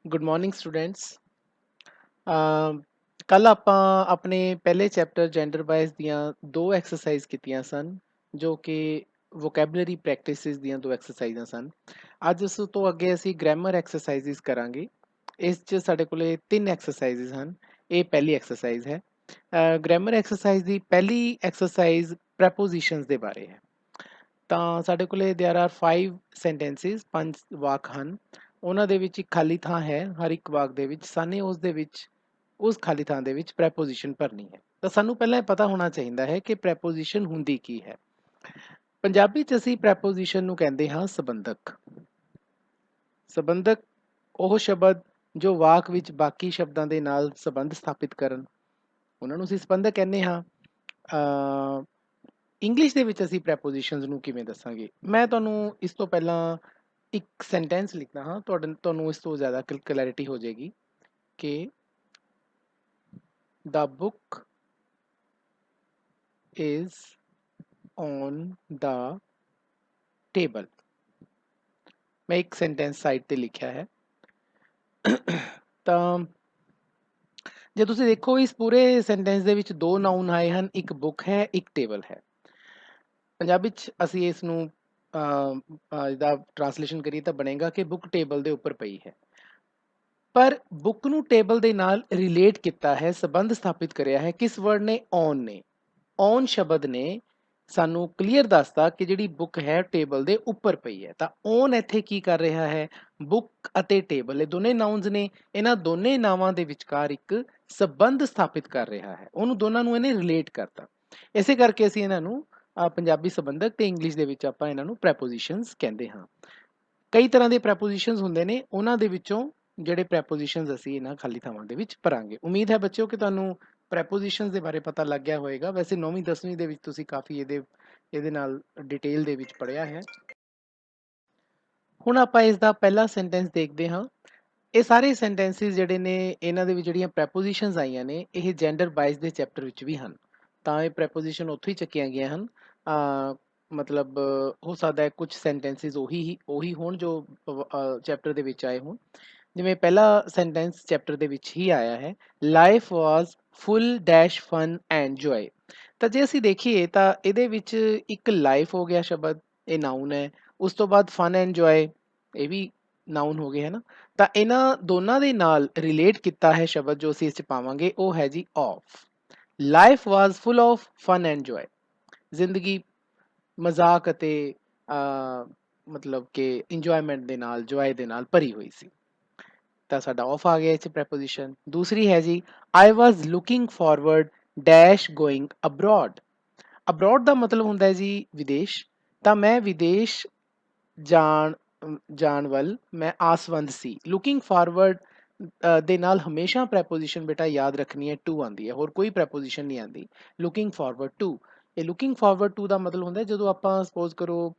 Good morning students. ਕੱਲ ਆਪਾਂ ਆਪਣੇ ਪਹਿਲੇ ਚੈਪਟਰ ਜੈਂਡਰ ਬਾਇਸ ਦੀਆਂ ਦੋ ਐਕਸਰਸਾਈਜ਼ ਕੀਤੀਆਂ ਸਨ ਜੋ ਕਿ ਵੋਕੈਬਲਰੀ ਪ੍ਰੈਕਟਿਸਿਸ ਦੀਆਂ ਦੋ ਐਕਸਰਸਾਈਜ਼ਾਂ ਸਨ। ਅੱਜ ਉਸ ਤੋਂ ਅੱਗੇ ਅਸੀਂ ਗ੍ਰਾਮਰ ਐਕਸਰਸਾਈਜ਼ਸ ਕਰਾਂਗੇ। ਇਸ 'ਚ ਸਾਡੇ ਕੋਲੇ ਤਿੰਨ ਐਕਸਰਸਾਈਜ਼ਸ ਹਨ। ਇਹ ਪਹਿਲੀ ਐਕਸਰਸਾਈਜ਼ ਹੈ। ਗ੍ਰਾਮਰ ਐਕਸਰਸਾਈਜ਼ ਦੀ ਪਹਿਲੀ ਐਕਸਰਸਾਈਜ਼ ਪ੍ਰੈਪੋਜੀਸ਼ਨਸ ਦੇ ਬਾਰੇ ਹੈ। ਤਾਂ ਸਾਡੇ ਕੋਲੇ ਦੇयर ਆਰ 5 ਸੈਂਟੈਂਸਿਸ, 5 ਵਾਕ ਹਨ। ਉਹਨਾਂ ਦੇ ਵਿੱਚ ਇੱਕ ਖਾਲੀ ਥਾਂ ਹੈ। ਹਰ ਇੱਕ ਵਾਕ ਦੇ ਵਿੱਚ ਸਾਨੇ ਉਸ ਦੇ ਵਿੱਚ ਉਸ ਖਾਲੀ ਥਾਂ ਦੇ ਵਿੱਚ ਪ੍ਰੈਪੋਜੀਸ਼ਨ ਭਰਨੀ ਹੈ। ਤਾਂ ਸਾਨੂੰ ਪਹਿਲਾਂ ਇਹ ਪਤਾ ਹੋਣਾ ਚਾਹੀਦਾ ਹੈ ਕਿ ਪ੍ਰੈਪੋਜੀਸ਼ਨ ਹੁੰਦੀ ਕੀ ਹੈ। ਪੰਜਾਬੀ 'ਚ ਅਸੀਂ ਪ੍ਰੈਪੋਜੀਸ਼ਨ ਨੂੰ ਕਹਿੰਦੇ ਹਾਂ ਸੰਬੰਧਕ। ਸੰਬੰਧਕ ਉਹ ਸ਼ਬਦ ਜੋ ਵਾਕ ਵਿੱਚ ਬਾਕੀ ਸ਼ਬਦਾਂ ਦੇ ਨਾਲ ਸੰਬੰਧ ਸਥਾਪਿਤ ਕਰਨ, ਉਹਨਾਂ ਨੂੰ ਅਸੀਂ ਸੰਬੰਧਕ ਕਹਿੰਦੇ ਹਾਂ। ਇੰਗਲਿਸ਼ ਦੇ ਵਿੱਚ ਅਸੀਂ ਪ੍ਰੈਪੋਜੀਸ਼ਨਸ ਨੂੰ ਕਿਵੇਂ ਦੱਸਾਂਗੇ? ਮੈਂ ਤੁਹਾਨੂੰ ਇਸ ਤੋਂ ਪਹਿਲਾਂ ਇੱਕ ਸੈਂਟੈਂਸ ਲਿਖਦਾ ਹਾਂ, ਤੁਹਾਨੂੰ ਇਸ ਤੋਂ ਜ਼ਿਆਦਾ ਕਲੈਰਿਟੀ ਹੋ ਜਾਏਗੀ ਕਿ the book is on the table। ਮੈਂ ਇੱਕ ਸੈਂਟੈਂਸ ਸਾਈਡ ਤੇ ਲਿਖਿਆ ਹੈ। ਤਾਂ ਜੇ ਤੁਸੀਂ ਦੇਖੋ ਇਸ ਪੂਰੇ ਸੈਂਟੈਂਸ ਦੇ ਵਿੱਚ ਦੋ ਨਾਉਨ ਆਏ ਹਨ, ਇੱਕ ਬੁੱਕ ਹੈ, ਇੱਕ ਟੇਬਲ ਹੈ। ਪੰਜਾਬੀ 'ਚ ਅਸੀਂ ਇਸ ਨੂੰ ਇਹਦਾ ਟ੍ਰਾਂਸਲੇਸ਼ਨ ਕਰੀਏ ਤਾਂ ਬਣੇਗਾ ਕਿ ਬੁੱਕ ਟੇਬਲ ਦੇ ਉੱਪਰ ਪਈ ਹੈ। ਪਰ ਬੁੱਕ ਨੂੰ ਟੇਬਲ ਦੇ ਨਾਲ ਰਿਲੇਟ ਕੀਤਾ ਹੈ, ਸੰਬੰਧ ਸਥਾਪਿਤ ਕਰਿਆ ਹੈ ਕਿਸ ਵਰਡ ਨੇ? ਔਨ ਨੇ। ਔਨ ਸ਼ਬਦ ਨੇ ਸਾਨੂੰ ਕਲੀਅਰ ਦੱਸਤਾ ਕਿ ਜਿਹੜੀ ਬੁੱਕ ਹੈ ਟੇਬਲ ਦੇ ਉੱਪਰ ਪਈ ਹੈ। ਤਾਂ ਔਨ ਇੱਥੇ ਕੀ ਕਰ ਰਿਹਾ ਹੈ? ਬੁੱਕ ਅਤੇ ਟੇਬਲ ਇਹ ਦੋਨੇ ਨਾਊਨਸ ਨੇ। ਇਹਨਾਂ ਦੋਨੇ ਨਾਵਾਂ ਦੇ ਵਿਚਕਾਰ ਇੱਕ ਸੰਬੰਧ ਸਥਾਪਿਤ ਕਰ ਰਿਹਾ ਹੈ। ਉਹਨੂੰ ਦੋਨਾਂ ਨੂੰ ਇਹਨੇ ਰਿਲੇਟ ਕਰਤਾ। ਇਸੇ ਕਰਕੇ ਅਸੀਂ ਇਹਨਾਂ ਨੂੰ ਪੰਜਾਬੀ ਸੰਬੰਧਕ ਤੇ ਇੰਗਲਿਸ਼ ਦੇ ਵਿੱਚ ਆਪਾਂ ਇਹਨਾਂ ਨੂੰ ਪ੍ਰੈਪੋਜੀਸ਼ਨਸ ਕਹਿੰਦੇ ਹਾਂ। ਕਈ ਤਰ੍ਹਾਂ ਦੇ ਪ੍ਰੈਪੋਜੀਸ਼ਨਸ ਹੁੰਦੇ ਨੇ, ਉਹਨਾਂ ਦੇ ਵਿੱਚੋਂ ਜਿਹੜੇ ਪ੍ਰੈਪੋਜੀਸ਼ਨਸ ਅਸੀਂ ਇਹਨਾਂ ਖਾਲੀ ਥਾਵਾਂ ਦੇ ਵਿੱਚ ਭਰਾਂਗੇ। ਉਮੀਦ ਹੈ ਬੱਚਿਓ ਕਿ ਤੁਹਾਨੂੰ ਪ੍ਰੈਪੋਜੀਸ਼ਨਸ ਦੇ ਬਾਰੇ ਪਤਾ ਲੱਗ ਗਿਆ ਹੋਵੇਗਾ। ਵੈਸੇ 9ਵੀਂ 10ਵੀਂ ਦੇ ਵਿੱਚ ਤੁਸੀਂ ਕਾਫੀ ਇਹਦੇ ਨਾਲ ਡਿਟੇਲ ਦੇ ਵਿੱਚ ਪੜ੍ਹਿਆ ਹੈ। ਹੁਣ ਆਪਾਂ ਇਸ ਦਾ ਪਹਿਲਾ ਸੈਂਟੈਂਸ ਦੇਖਦੇ ਹਾਂ। ਇਹ ਸਾਰੇ ਸੈਂਟੈਂਸਿਸ ਜਿਹੜੇ ਨੇ ਇਹਨਾਂ ਦੇ ਵਿੱਚ ਜਿਹੜੀਆਂ ਪ੍ਰੈਪੋਜੀਸ਼ਨਸ ਆਈਆਂ ਨੇ ਇਹ ਜੈਂਡਰ ਬਾਇਸ ਦੇ ਚੈਪਟਰ ਵਿੱਚ ਵੀ ਹਨ। ਤਾਂ ਇਹ ਪ੍ਰੈਪੋਜੀਸ਼ਨ ਉੱਥੋਂ ਹੀ ਚੱਕੀਆਂ ਗਈਆਂ ਹਨ। ਮਤਲਬ ਹੋ ਸਕਦਾ ਹੈ ਕੁਝ ਸੈਂਟੈਂਸਿਸ ਉਹੀ ਹੋਣ ਜੋ ਚੈਪਟਰ ਦੇ ਵਿੱਚ ਆਏ ਹੋਣ। ਜਿਵੇਂ ਪਹਿਲਾ ਸੈਂਟੈਂਸ ਚੈਪਟਰ ਦੇ ਵਿੱਚ ਹੀ ਆਇਆ ਹੈ, life was full dash fun and joy. ਤਾਂ ਜੇ ਅਸੀਂ ਦੇਖੀਏ ਤਾਂ ਇਹਦੇ ਵਿੱਚ ਇੱਕ ਲਾਈਫ ਹੋ ਗਿਆ ਸ਼ਬਦ, ਇਹ ਨਾਊਨ ਹੈ। ਉਸ ਤੋਂ ਬਾਅਦ ਫਨ ਐਂਡ ਜੋਏ, ਇਹ ਵੀ ਨਾਊਨ ਹੋ ਗਏ ਹੈ ਨਾ। ਤਾਂ ਇਹਨਾਂ ਦੋਨਾਂ ਦੇ ਨਾਲ ਰਿਲੇਟ ਕੀਤਾ ਹੈ ਸ਼ਬਦ ਜੋ ਅਸੀਂ ਇਸ 'ਚ ਪਾਵਾਂਗੇ ਉਹ ਹੈ ਜੀ of. Life was full of fun and joy. ਜ਼ਿੰਦਗੀ ਮਜ਼ਾਕ ਅਤੇ ਮਤਲਬ ਕਿ ਇੰਜੋਇਮੈਂਟ ਦੇ ਨਾਲ, ਜੋਏ ਦੇ ਨਾਲ ਭਰੀ ਹੋਈ ਸੀ। ਤਾਂ ਸਾਡਾ ਆਫ ਆ ਗਿਆ ਇਹ 'ਚ ਪ੍ਰੈਪੋਜੀਸ਼ਨ। ਦੂਸਰੀ ਹੈ ਜੀ I was looking forward dash going abroad. Abroad ਦਾ ਮਤਲਬ ਹੁੰਦਾ ਹੈ ਜੀ ਵਿਦੇਸ਼। ਤਾਂ ਮੈਂ ਵਿਦੇਸ਼ ਜਾਣ ਵੱਲ ਮੈਂ ਆਸਵੰਦ ਸੀ। ਲੁਕਿੰਗ ਫਾਰਵਰਡ ਦੇ ਨਾਲ ਹਮੇਸ਼ਾ ਪ੍ਰੈਪੋਜੀਸ਼ਨ ਬੇਟਾ ਯਾਦ ਰੱਖਣੀ ਹੈ ਟੂ ਆਉਂਦੀ ਹੈ, ਹੋਰ ਕੋਈ ਪ੍ਰੈਪੋਜੀਸ਼ਨ ਨਹੀਂ ਆਉਂਦੀ। ਲੁਕਿੰਗ ਫਾਰਵਰਡ ਟੂ, ਇਹ ਲੁਕਿੰਗ ਫਾਰਵਰਡ ਟੂ ਦਾ ਮਤਲਬ ਹੁੰਦਾ ਜਦੋਂ ਆਪਾਂ ਸਪੋਜ਼ ਕਰੋ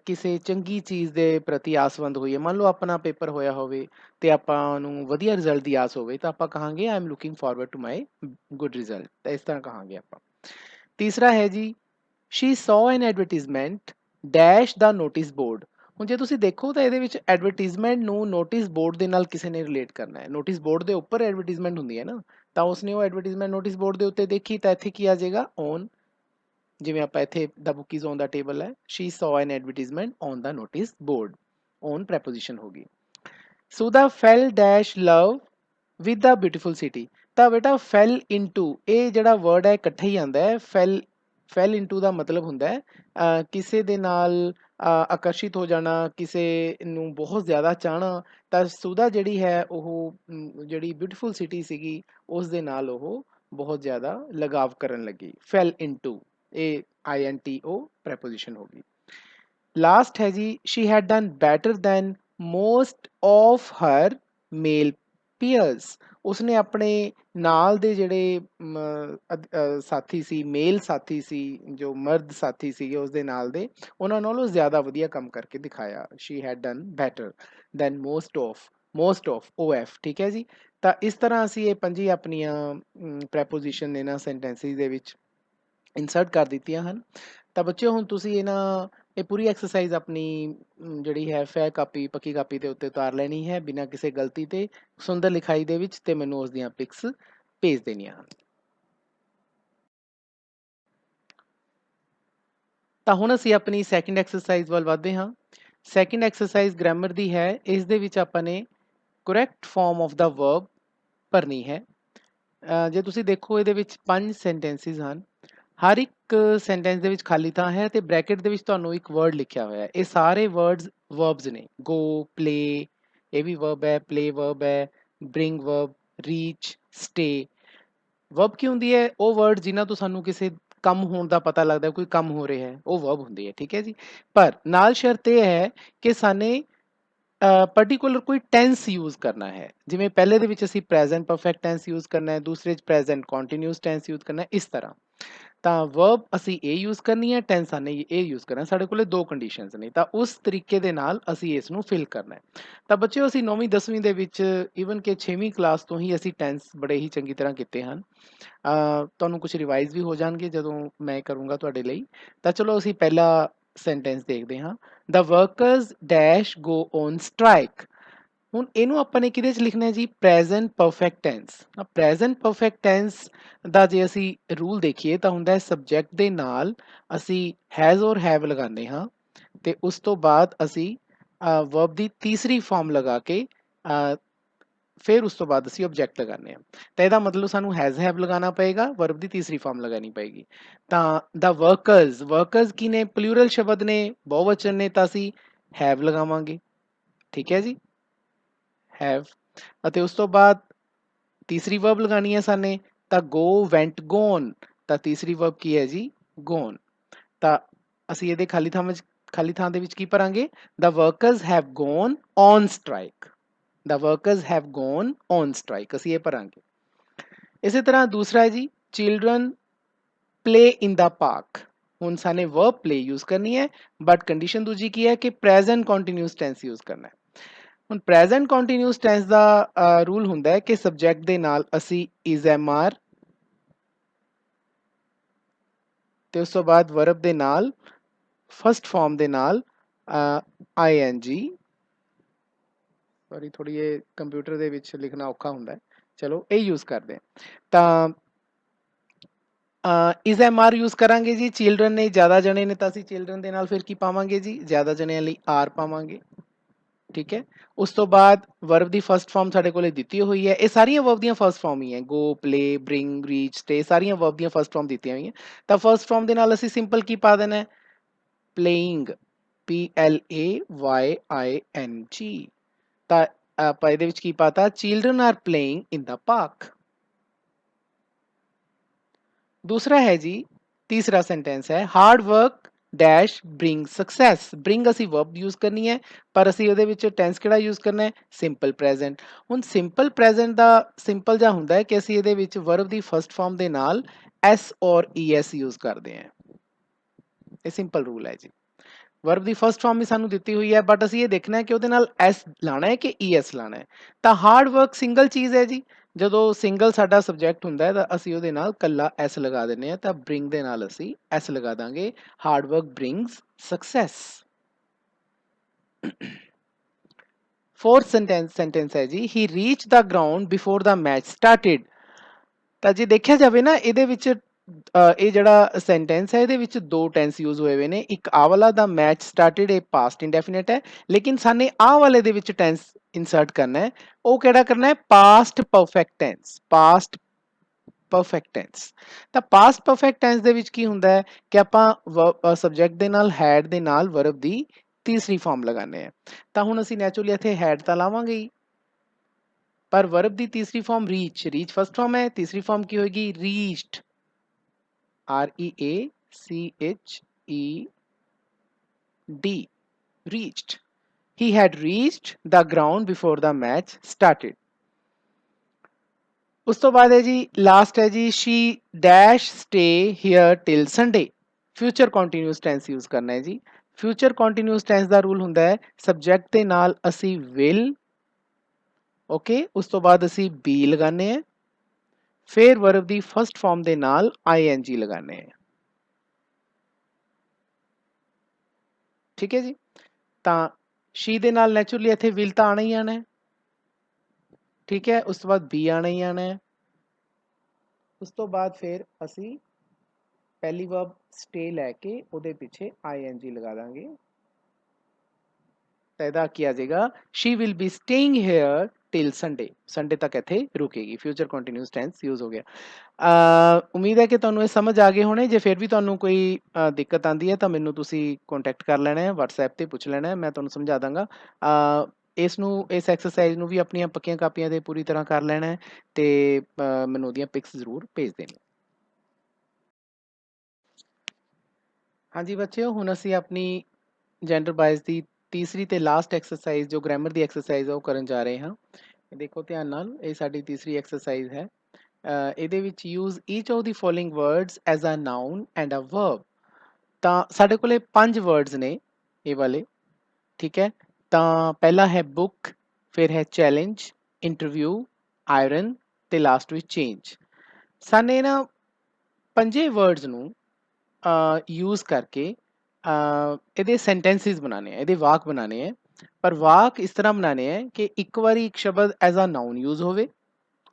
ਕਿਸੇ ਚੰਗੀ ਚੀਜ਼ ਦੇ ਪ੍ਰਤੀ ਆਸਵੰਦ ਹੋਈਏ। ਮੰਨ ਲਓ ਆਪਣਾ ਪੇਪਰ ਹੋਇਆ ਹੋਵੇ ਤੇ ਆਪਾਂ ਨੂੰ ਵਧੀਆ ਰਿਜ਼ਲਟ ਦੀ ਆਸ ਹੋਵੇ ਤਾਂ ਆਪਾਂ ਕਹਾਂਗੇ I am looking forward to my good result. ਤਾਂ ਇਸ ਤਰ੍ਹਾਂ ਕਹਾਂਗੇ ਆਪਾਂ। ਤੀਸਰਾ ਹੈ ਜੀ Shri saw an advertisement dash the notice board. ਹੁਣ ਜੇ ਤੁਸੀਂ ਦੇਖੋ ਤਾਂ ਇਹਦੇ ਵਿੱਚ ਐਡਵਰਟੀਜ਼ਮੈਂਟ ਨੂੰ ਨੋਟਿਸ ਬੋਰਡ ਦੇ ਨਾਲ ਕਿਸੇ ਨੇ ਰਿਲੇਟ ਕਰਨਾ ਹੈ। ਨੋਟਿਸ ਬੋਰਡ ਦੇ ਉੱਪਰ ਐਡਵਰਟੀਜ਼ਮੈਂਟ ਹੁੰਦੀ ਹੈ ਨਾ, ਤਾਂ ਉਸਨੇ ਉਹ ਐਡਵਰਟੀਜ਼ਮੈਂਟ ਨੋਟਿਸ ਬੋਰਡ ਦੇ ਉੱਤੇ ਦੇਖੀ ਤਾਂ ਇੱਥੇ ਕੀ ਆ ਜਾਏਗਾ? ਔਨ। ਜਿਵੇਂ ਆਪਾਂ ਇੱਥੇ the book is on the table ਹੈ, she saw an advertisement on the notice board. On preposition ਹੋ ਗਈ। Sudha fell dash love with the beautiful city. ਤਾਂ ਬੇਟਾ ਫੈਲ ਇਨਟੂ ਇਹ ਜਿਹੜਾ ਵਰਡ ਹੈ ਇਕੱਠੇ ਹੀ ਆਉਂਦਾ ਹੈ। ਫੈਲ ਇਨਟੂ ਦਾ ਮਤਲਬ ਹੁੰਦਾ ਹੈ ਕਿਸੇ ਦੇ ਨਾਲ ਆਕਰਸ਼ਿਤ ਹੋ ਜਾਣਾ, ਕਿਸੇ ਨੂੰ ਬਹੁਤ ਜ਼ਿਆਦਾ ਚਾਹਣਾ। ਤਾਂ ਸੁਦਾ ਜਿਹੜੀ ਹੈ ਉਹ ਜਿਹੜੀ ਬਿਊਟੀਫੁਲ ਸਿਟੀ ਸੀਗੀ ਉਸ ਦੇ ਨਾਲ ਉਹ ਬਹੁਤ ਜ਼ਿਆਦਾ ਲਗਾਵ ਕਰਨ ਲੱਗੀ। ਫੈਲ ਇਨਟੂ, ਇਹ INTO ਪ੍ਰੈਪੋਜੀਸ਼ਨ ਹੋ ਗਈ। ਲਾਸਟ ਹੈ ਜੀ she had done better than most of her male peers. ਉਸਨੇ ਆਪਣੇ ਨਾਲ ਦੇ ਜਿਹੜੇ ਸਾਥੀ ਸੀ, ਮੇਲ ਸਾਥੀ ਸੀ, ਜੋ ਮਰਦ ਸਾਥੀ ਸੀਗੇ ਉਸਦੇ ਨਾਲ ਦੇ, ਉਹਨਾਂ ਨਾਲੋਂ ਜ਼ਿਆਦਾ ਵਧੀਆ ਕੰਮ ਕਰਕੇ ਦਿਖਾਇਆ। Shri had done better than most of OF। ਠੀਕ ਹੈ ਜੀ। ਤਾਂ ਇਸ ਤਰ੍ਹਾਂ ਅਸੀਂ ਇਹ ਪੰਜੀ ਆਪਣੀਆਂ ਪ੍ਰੈਪੋਜੀਸ਼ਨ ਇਹਨਾਂ ਸੈਂਟੈਂਸਿਸ ਦੇ ਵਿੱਚ ਇਨਸਰਟ ਕਰ ਦਿੱਤੀਆਂ ਹਨ। ਤਾਂ ਬੱਚਿਓ ਹੁਣ ਤੁਸੀਂ ਇਹਨਾਂ ਇਹ ਪੂਰੀ ਐਕਸਰਸਾਈਜ਼ ਆਪਣੀ ਜਿਹੜੀ ਹੈ ਫੈ ਕਾਪੀ ਪੱਕੀ ਕਾਪੀ ਦੇ ਉੱਤੇ ਉਤਾਰ ਲੈਣੀ ਹੈ ਬਿਨਾਂ ਕਿਸੇ ਗਲਤੀ ਤੇ ਸੁੰਦਰ ਲਿਖਾਈ ਦੇ ਵਿੱਚ ਤੇ ਮੈਨੂੰ ਉਸ ਦੀਆਂ ਪਿਕਸ ਭੇਜ ਦੇਣੀਆਂ ਹਨ। ਤਾਂ ਹੁਣ ਅਸੀਂ ਆਪਣੀ ਸੈਕਿੰਡ ਐਕਸਰਸਾਈਜ਼ ਵੱਲ ਵਧਦੇ ਹਾਂ। ਸੈਕਿੰਡ ਐਕਸਰਸਾਈਜ਼ ਗ੍ਰਾਮਰ ਦੀ ਹੈ। ਇਸ ਦੇ ਵਿੱਚ ਆਪਾਂ ਨੇ correct farm of the verb ਭਰਨੀ ਹੈ। ਜੇ ਤੁਸੀਂ ਦੇਖੋ ਇਹਦੇ ਵਿੱਚ 5 ਸੈਂਟੈਂਸਿਸ ਹਨ। ਹਰ ਇੱਕ ਸੈਂਟੈਂਸ ਦੇ ਵਿੱਚ ਖਾਲੀ ਥਾਂ ਹੈ ਤੇ ਬ੍ਰੈਕਟ ਦੇ ਵਿੱਚ ਤੁਹਾਨੂੰ ਇੱਕ ਵਰਡ ਲਿਖਿਆ ਹੋਇਆ ਹੈ। ਇਹ ਸਾਰੇ ਵਰਬਸ ਨੇ। ਗੋ, ਪਲੇ, ਇਹ ਵੀ ਵਰਬ ਹੈ, ਪਲੇ ਵਰਬ ਹੈ, bring verb, reach, stay. Verb ਕੀ ਹੁੰਦੀ ਹੈ? ਉਹ ਵਰਡ ਜਿਨ੍ਹਾਂ ਤੋਂ ਸਾਨੂੰ ਕਿਸੇ ਕੰਮ ਹੋਣ ਦਾ ਪਤਾ ਲੱਗਦਾ, ਕੋਈ ਕੰਮ ਹੋ ਰਿਹਾ ਹੈ, ਉਹ ਵਰਬ ਹੁੰਦੀ ਹੈ। ਠੀਕ ਹੈ ਜੀ। ਪਰ ਨਾਲ ਸ਼ਰਤ ਇਹ ਹੈ ਕਿ ਸਾਨੇ ਪਰਟੀਕੂਲਰ ਕੋਈ ਟੈਂਸ ਯੂਜ਼ ਕਰਨਾ ਹੈ। ਜਿਵੇਂ ਪਹਿਲੇ ਦੇ ਵਿੱਚ ਅਸੀਂ ਪ੍ਰੈਜ਼ੈਂਟ ਪਰਫੈਕਟ ਟੈਂਸ ਯੂਜ਼ ਕਰਨਾ ਹੈ, ਦੂਸਰੇ 'ਚ ਪ੍ਰੈਜ਼ੈਂਟ ਕੰਟੀਨਿਊਸ ਟੈਂਸ ਯੂਜ਼ ਕਰਨਾ ਹੈ, ਇਸ ਤਰ੍ਹਾਂ। ਤਾਂ ਵਰਬ ਅਸੀਂ ਇਹ ਯੂਜ਼ ਕਰਨੀ ਹੈ, ਟੈਂਸ ਸਾਨੇ ਇਹ ਯੂਜ਼ ਕਰਨਾ। ਸਾਡੇ ਕੋਲੇ ਦੋ ਕੰਡੀਸ਼ਨਸ ਨੇ, ਤਾਂ ਉਸ ਤਰੀਕੇ ਦੇ ਨਾਲ ਅਸੀਂ ਇਸ ਨੂੰ ਫਿਲ ਕਰਨਾ ਹੈ। ਤਾਂ ਬੱਚਿਓ ਅਸੀਂ 9ਵੀਂ 10ਵੀਂ ਦੇ ਵਿੱਚ ਈਵਨ ਕਿ 6ਵੀਂ ਕਲਾਸ ਤੋਂ ਹੀ ਅਸੀਂ ਟੈਂਸ ਬੜੇ ਹੀ ਚੰਗੀ ਤਰ੍ਹਾਂ ਕੀਤੇ ਹਨ। ਤੁਹਾਨੂੰ ਕੁਝ ਰਿਵਾਈਜ਼ ਵੀ ਹੋ ਜਾਣਗੇ ਜਦੋਂ ਮੈਂ ਕਰੂੰਗਾ ਤੁਹਾਡੇ ਲਈ। ਤਾਂ ਚਲੋ ਅਸੀਂ ਪਹਿਲਾ ਸੈਂਟੈਂਸ ਦੇਖਦੇ ਹਾਂ। The workers dash go on strike। ਹੁਣ ਇਹਨੂੰ ਆਪਾਂ ਨੇ ਕਿਹਦੇ 'ਚ ਲਿਖਣਾ ਹੈ ਜੀ? Present perfect tense. Present perfect tense ਦਾ ਜੇ ਅਸੀਂ ਰੂਲ ਦੇਖੀਏ ਤਾਂ ਹੁੰਦਾ ਹੈ ਸਬਜੈਕਟ ਦੇ ਨਾਲ ਅਸੀਂ ਹੈਜ਼ ਔਰ ਹੈਵ ਲਗਾਉਂਦੇ ਹਾਂ ਤੇ ਉਸ ਤੋਂ ਬਾਅਦ ਅਸੀਂ ਵਰਬ ਦੀ ਤੀਸਰੀ ਫਾਰਮ ਲਗਾ ਕੇ ਫਿਰ ਉਸ ਤੋਂ ਬਾਅਦ ਅਸੀਂ ਆਬਜੈਕਟ ਲਗਾਉਂਦੇ ਹਾਂ। ਤਾਂ ਇਹਦਾ ਮਤਲਬ ਸਾਨੂੰ ਹੈਜ਼ ਹੈਵ ਲਗਾਉਣਾ ਪਏਗਾ, ਵਰਬ ਦੀ ਤੀਸਰੀ ਫਾਰਮ ਲਗਾਉਣੀ ਪਏਗੀ। ਤਾਂ ਦਾ ਵਰਕਰਸ ਕੀ ਨੇ? ਪਲੂਰਲ ਸ਼ਬਦ ਨੇ, ਬਹੁਵਚਨ ਨੇ, ਤਾਂ ਅਸੀਂ ਹੈਵ ਲਗਾਵਾਂਗੇ। ਠੀਕ ਹੈ ਜੀ, ਹੈਵ। ਅਤੇ ਉਸ ਤੋਂ ਬਾਅਦ ਤੀਸਰੀ ਵਰਬ ਲਗਾਣੀ ਹੈ ਸਾਨੇ, ਤਾਂ ਗੋ, ਵੈਂਟ, ਗੋਨ। ਤਾਂ ਤੀਸਰੀ ਵਰਬ ਕੀ ਹੈ ਜੀ? ਗੋਨ। ਤਾਂ ਅਸੀਂ ਇਹਦੇ ਖਾਲੀ ਥਾਂ ਦੇ ਵਿੱਚ ਕੀ ਭਰਾਂਗੇ? The workers have gone on strike. The workers have gone on strike, ਅਸੀਂ ਇਹ ਭਰਾਂਗੇ। ਇਸੇ ਤਰ੍ਹਾਂ ਦੂਸਰਾ ਹੈ ਜੀ, children play in the park. ਹੁਣ ਸਾਨੇ ਵਰਬ ਪਲੇ ਯੂਜ਼ ਕਰਨੀ ਹੈ, ਬਟ ਕੰਡੀਸ਼ਨ ਦੂਜੀ ਕੀ ਹੈ ਕਿ ਪ੍ਰੈਜ਼ੈਂਟ ਕੰਟੀਨਿਊਸ ਟੈਂਸ ਯੂਜ਼ ਕਰਨਾ ਹੈ। ਹੁਣ ਪ੍ਰੈਜ਼ੈਂਟ ਕੰਟੀਨਿਊਸ ਟੈਂਸ ਦਾ ਰੂਲ ਹੁੰਦਾ ਹੈ ਕਿ ਸਬਜੈਕਟ ਦੇ ਨਾਲ ਅਸੀਂ ਇਜ਼, ਐਮ, ਆਰ ਤੇ ਉਸ ਤੋਂ ਬਾਅਦ ਵਰਬ ਦੇ ਨਾਲ ਫਸਟ ਫਾਰਮ ਦੇ ਨਾਲ ਆਈ ਐਨ ਜੀ। ਸੌਰੀ, ਥੋੜੀ ਇਹ ਕੰਪਿਊਟਰ ਦੇ ਵਿੱਚ ਲਿਖਣਾ ਔਖਾ ਹੁੰਦਾ ਹੈ। ਚਲੋ ਇਹ ਯੂਜ਼ ਕਰਦੇ ਹਾਂ। ਤਾਂ ਇਜ਼, ਐਮ, ਆਰ ਯੂਜ਼ ਕਰਾਂਗੇ ਜੀ। ਚਿਲਡਰਨ ਨੇ ਜ਼ਿਆਦਾ ਜਣੇ ਨੇ ਤਾਂ ਅਸੀਂ ਚਿਲਡਰਨ ਦੇ ਨਾਲ ਫਿਰ ਕੀ ਪਾਵਾਂਗੇ ਜੀ? ਜ਼ਿਆਦਾ ਜਣਿਆਂ ਲਈ ਆਰ ਪਾਵਾਂਗੇ। ਠੀਕ ਹੈ। ਉਸ ਤੋਂ ਬਾਅਦ ਵਰਬ ਦੀ ਫਸਟ ਫਾਰਮ ਸਾਡੇ ਕੋਲੇ ਦਿੱਤੀ ਹੋਈ ਹੈ। ਇਹ ਸਾਰੀਆਂ ਵਰਬ ਦੀਆਂ ਫਸਟ ਫਾਰਮ ਹੀ ਹੈ। ਗੋ, ਪਲੇ, ਬ੍ਰਿੰਗ, ਰੀਚ, ਸਟੇ, ਸਾਰੀਆਂ ਵਰਬ ਦੀਆਂ ਫਸਟ ਫਾਰਮ ਦਿੱਤੀਆਂ ਹੋਈਆਂ। ਤਾਂ ਫਸਟ ਫਾਰਮ ਦੇ ਨਾਲ ਅਸੀਂ ਸਿੰਪਲ ਕੀ ਪਾ ਦੇਣਾ ਹੈ? Playing, PLAYING। ਤਾਂ ਆਪਾਂ ਇਹਦੇ ਵਿੱਚ ਕੀ ਪਾਤਾ? Children R playing in the park. ਦੂਸਰਾ ਹੈ ਜੀ, ਤੀਸਰਾ ਸੈਂਟੈਂਸ ਹੈ, hard work dash bring success. Bring ਅਸੀਂ ਵਰਬ ਯੂਜ਼ ਕਰਨੀ ਹੈ, ਪਰ ਅਸੀਂ ਉਹਦੇ ਵਿੱਚ ਟੈਂਸ ਕਿਹੜਾ ਯੂਜ਼ ਕਰਨਾ ਹੈ? Simple present. ਹੁਣ ਸਿੰਪਲ ਪ੍ਰੈਜ਼ੈਂਟ ਦਾ ਸਿੰਪਲ ਜਿਹਾ ਹੁੰਦਾ ਹੈ ਕਿ ਅਸੀਂ ਇਹਦੇ ਵਿੱਚ ਵਰਬ ਦੀ ਫਸਟ ਫਾਰਮ ਦੇ ਨਾਲ ਐਸ ਔਰ ਈਐਸ ਯੂਜ਼ ਕਰਦੇ ਹਾਂ। ਇਹ ਸਿੰਪਲ ਰੂਲ ਹੈ ਜੀ। ਵਰਬ ਦੀ ਫਸਟ ਫਾਰਮ ਵੀ ਸਾਨੂੰ ਦਿੱਤੀ ਹੋਈ ਹੈ, ਬਟ ਅਸੀਂ ਇਹ ਦੇਖਣਾ ਹੈ ਕਿ ਉਹਦੇ ਨਾਲ ਐਸ ਲਾਣਾ ਹੈ ਕਿ ਈਐਸ ਲਾਣਾ ਹੈ। ਤਾਂ ਹਾਰਡ ਵਰਕ ਸਿੰਗਲ ਚੀਜ਼ ਹੈ ਜੀ। ਜਦੋਂ ਸਿੰਗਲ ਸਾਡਾ ਸਬਜੈਕਟ ਹੁੰਦਾ ਹੈ ਤਾਂ ਅਸੀਂ ਉਹਦੇ ਨਾਲ ਕੱਲਾ ਐਸ ਲਗਾ ਦਿੰਦੇ ਹਾਂ। ਤਾਂ ਬ੍ਰਿੰਗ ਦੇ ਨਾਲ ਅਸੀਂ ਐਸ ਲਗਾ ਦਾਂਗੇ। Hard work brings success. Fourth sentence ਹੈ ਜੀ, he reach the ground before the match started. ਤਾਂ ਜੇ ਦੇਖਿਆ ਜਾਵੇ ਨਾ ਇਹਦੇ ਵਿੱਚ ਇਹ ਜਿਹੜਾ ਸੈਂਟੈਂਸ ਹੈ ਇਹਦੇ ਵਿੱਚ ਦੋ ਟੈਂਸ ਯੂਜ਼ ਹੋਏ ਨੇ। ਇੱਕ ਆਹ ਵਾਲਾ ਦਾ ਮੈਚ ਸਟਾਰਟਿਡ, ਇਹ ਪਾਸਟ ਇੰਡੈਫੀਨਿਟ ਹੈ, ਲੇਕਿਨ ਸਾਨੇ ਆਹ ਵਾਲੇ ਦੇ ਵਿੱਚ ਟੈਂਸ ਇਨਸਰਟ ਕਰਨਾ ਹੈ। ਉਹ ਕਿਹੜਾ ਕਰਨਾ ਹੈ? Past perfect tense. Past perfect tense. ਤਾਂ ਪਾਸਟ ਪਰਫੈਕਟ ਟੈਂਸ ਦੇ ਵਿੱਚ ਕੀ ਹੁੰਦਾ ਹੈ ਕਿ ਆਪਾਂ ਸਬਜੈਕਟ ਦੇ ਨਾਲ ਹੈਡ ਦੇ ਨਾਲ ਵਰਬ ਦੀ ਤੀਸਰੀ ਫਾਰਮ ਲਗਾਉਂਦੇ ਹਾਂ। ਤਾਂ ਹੁਣ ਅਸੀਂ ਨੈਚੁਰਲੀ ਇੱਥੇ ਹੈਡ ਤਾਂ ਲਾਵਾਂਗੇ ਹੀ, ਪਰ ਵਰਬ ਦੀ ਤੀਸਰੀ ਫਾਰਮ ਰੀਚ ਫਸਟ ਫਾਰਮ ਹੈ, ਤੀਸਰੀ ਫਾਰਮ ਕੀ ਹੋਏਗੀ? Reached, REACHED, reached। He had reached the ground before the match started। ਉਸ ਤੋਂ ਬਾਅਦ ਹੈ ਜੀ, ਲਾਸਟ ਹੈ ਜੀ, she dash stay here till Sunday। Future continuous tense use ਕਰਨਾ ਹੈ ਜੀ। ਫਿਊਚਰ ਕੰਟੀਨਿਊਸ ਟੈਂਸ ਦਾ ਰੂਲ ਹੁੰਦਾ ਹੈ ਸਬਜੈਕਟ ਦੇ ਨਾਲ ਅਸੀਂ will, ਓਕੇ, ਉਸ ਤੋਂ ਬਾਅਦ ਅਸੀਂ be ਲਗਾਉਂਦੇ ਹਾਂ, ਫਿਰ ਵਰਬ ਦੀ ਫਸਟ ਫਾਰਮ ਦੇ ਨਾਲ ING ਲਗਾਉਂਦੇ ਹਾਂ। ठीक है जी। ਤਾਂ she ਦੇ ਨਾਲ ਨੈਚੁਰਲੀ ਇੱਥੇ will ਤਾਂ ਆਣਾ ਹੀ ਆਣਾ ਹੈ, ਠੀਕ ਹੈ। ਉਸ ਤੋਂ ਬਾਅਦ be ਆਣਾ ਹੀ ਆਣਾ ਹੈ। ਉਸ ਤੋਂ ਬਾਅਦ ਫਿਰ ਅਸੀਂ ਪਹਿਲੀ verb stay ਲੈ ਕੇ ਉਹਦੇ ਪਿੱਛੇ ing ਲਗਾ ਦਾਂਗੇ, ਤਾਂ ਇਹਦਾ ਕੀ ਆ ਜਾਏਗਾ, she will be staying here till Sunday, Sunday ਤੱਕ ਇੱਥੇ ਰੁਕੇਗੀ। ਫਿਊਚਰ ਕੰਟੀਨਿਊਸ ਟੈਂਸ ਯੂਜ਼ ਹੋ ਗਿਆ। ਉਮੀਦ ਹੈ ਕਿ ਤੁਹਾਨੂੰ ਇਹ ਸਮਝ ਆ ਗਏ ਹੋਣੇ। ਜੇ ਫਿਰ ਵੀ ਤੁਹਾਨੂੰ ਕੋਈ ਦਿੱਕਤ ਆਉਂਦੀ ਹੈ ਤਾਂ ਮੈਨੂੰ ਤੁਸੀਂ ਕੰਟੈਕਟ ਕਰ ਲੈਣਾ ਹੈ, WhatsApp ਤੇ ਪੁੱਛ ਲੈਣਾ ਹੈ, ਮੈਂ ਤੁਹਾਨੂੰ ਸਮਝਾ ਦਾਂਗਾ। ਇਸ ਐਕਸਰਸਾਈਜ਼ ਨੂੰ ਵੀ ਆਪਣੀਆਂ ਪੱਕੀਆਂ ਕਾਪੀਆਂ ਤੇ ਪੂਰੀ ਤਰ੍ਹਾਂ ਕਰ ਲੈਣਾ ਹੈ ਤੇ ਮੈਨੂੰ ਉਹਦੀਆਂ ਪਿਕਸ ਜ਼ਰੂਰ ਭੇਜ ਦੇਣੀ। ਹਾਂਜੀ ਬੱਚਿਓ, ਹੁਣ ਅਸੀਂ ਆਪਣੀ ਜੈਂਡਰ ਬਾਇਸ ਦੀ ਤੀਸਰੀ ਤੇ ਲਾਸਟ ਐਕਸਰਸਾਈਜ਼ ਜੋ ਗ੍ਰਾਮਰ ਦੀ ਐਕਸਰਸਾਈਜ਼ ਹੈ ਉਹ ਕਰਨ ਜਾ ਰਹੇ ਹਾਂ। ਦੇਖੋ ਧਿਆਨ ਨਾਲ, ਇਹ ਸਾਡੀ ਤੀਸਰੀ ਐਕਸਰਸਾਈਜ਼ ਹੈ। ਇਹਦੇ ਵਿੱਚ use each of the following words as a noun and a verb. ਤਾਂ ਸਾਡੇ ਕੋਲੇ 5 ਵਰਡਸ ਨੇ ਇਹ ਵਾਲੇ, ਠੀਕ ਹੈ। ਤਾਂ ਪਹਿਲਾ ਹੈ ਬੁੱਕ, ਫਿਰ ਹੈ ਚੈਲੰਜ, ਇੰਟਰਵਿਊ, ਆਇਰਨ ਤੇ ਲਾਸਟ ਵਿੱਚ ਚੇਂਜ। ਸਾਨੇ ਇਹਨਾਂ 5 ਵਰਡਸ ਨੂੰ ਯੂਜ਼ ਕਰਕੇ ਇਹਦੇ ਸੈਂਟੈਂਸਿਸ ਬਣਾਉਣੇ ਆ, ਇਹਦੇ ਵਾਕ ਬਣਾਉਣੇ ਆ। ਪਰ ਵਾਕ ਇਸ ਤਰ੍ਹਾਂ ਬਣਾਉਣੇ ਆ ਕਿ ਇੱਕ ਵਾਰੀ ਇੱਕ ਸ਼ਬਦ ਐਜ਼ ਅ ਨਾਊਨ ਯੂਜ਼ ਹੋਵੇ,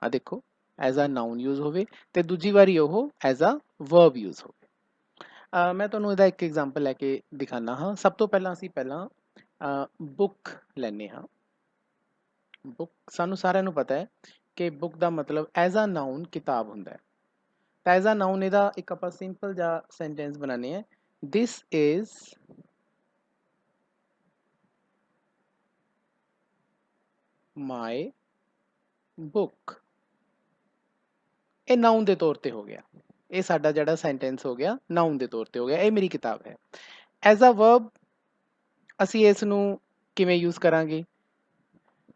ਆ ਦੇਖੋ ਐਜ਼ ਅ ਨਾਊਨ ਯੂਜ਼ ਹੋਵੇ, ਤੇ ਦੂਜੀ ਵਾਰੀ ਉਹ ਐਜ਼ ਅ ਵਰਬ ਯੂਜ਼ ਹੋਵੇ। ਮੈਂ ਤੁਹਾਨੂੰ ਇਹਦਾ ਇੱਕ ਐਗਜ਼ਾਮਪਲ ਲੈ ਕੇ ਦਿਖਾਣਾ ਹਾਂ। ਸਭ ਤੋਂ ਪਹਿਲਾਂ ਅਸੀਂ ਬੁੱਕ ਲੈਂਦੇ ਹਾਂ। ਬੁੱਕ, ਸਾਨੂੰ ਸਾਰਿਆਂ ਨੂੰ ਪਤਾ ਹੈ ਕਿ ਬੁੱਕ ਦਾ ਮਤਲਬ ਐਜ਼ ਅ ਨਾਊਨ ਕਿਤਾਬ ਹੁੰਦਾ ਹੈ। ਤਾਂ ਐਜ਼ ਅ ਨਾਊਨ ਇਹਦਾ ਇੱਕ ਆਪਾਂ ਸਿੰਪਲ ਜਿਹਾ ਸੈਂਟੈਂਸ ਬਣਾਉਂਦੇ ਹਾਂ, ਦਿਸ ਇਜ਼ ਮਾਈ ਬੁੱਕ। ਇਹ ਨਾਊਨ ਦੇ ਤੌਰ ਤੇ ਹੋ ਗਿਆ, ਇਹ ਸਾਡਾ ਜਿਹੜਾ ਸੈਂਟੈਂਸ ਹੋ ਗਿਆ ਨਾਊਨ ਦੇ ਤੌਰ ਤੇ ਹੋ ਗਿਆ, ਇਹ ਮੇਰੀ ਕਿਤਾਬ ਹੈ। ਐਜ਼ ਅ ਵਰਬ ਅਸੀਂ ਇਸ ਨੂੰ ਕਿਵੇਂ ਯੂਜ਼ ਕਰਾਂਗੇ?